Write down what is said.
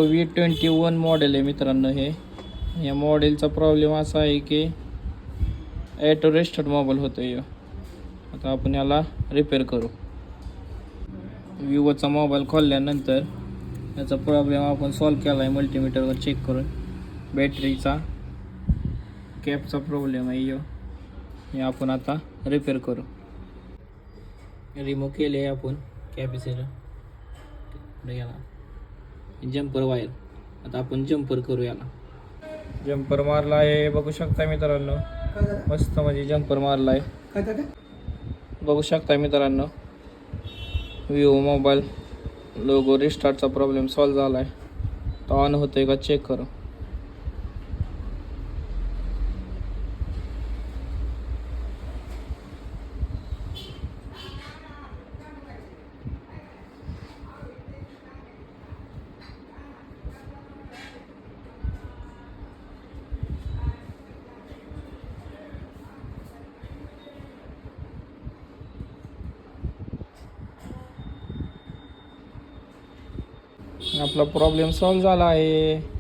V21 model आहे मित्रांनो. या मॉडेलचा प्रॉब्लेम असा आहे की ॲटो रेस्टार्ट मोबाईल होतो आहे. आता आपण याला रिपेअर करू. विवोचा मोबाईल खोलल्यानंतर याचा प्रॉब्लेम आपण सॉल्व केला आहे मल्टीमीटरवर चेक करून. बॅटरीचा कॅपचा प्रॉब्लेम आहे हे आपण आता रिपेअर करू. रिमूव्ह केले आहे आपण कॅपॅसिटर. याला जम्पर वायर. आता आपण जम्पर करू. याला जम्पर मारला आहे बघू शकता मित्रांनो. मस्त म्हणजे जम्पर मारला आहे बघू शकता मित्रांनो. विवो मोबाईल लोगो रिस्टार्टचा प्रॉब्लेम सॉल्व झाला आहे. तो ऑन होतोय का चेक करू. आपला प्रॉब्लेम सॉल्व झाला आहे.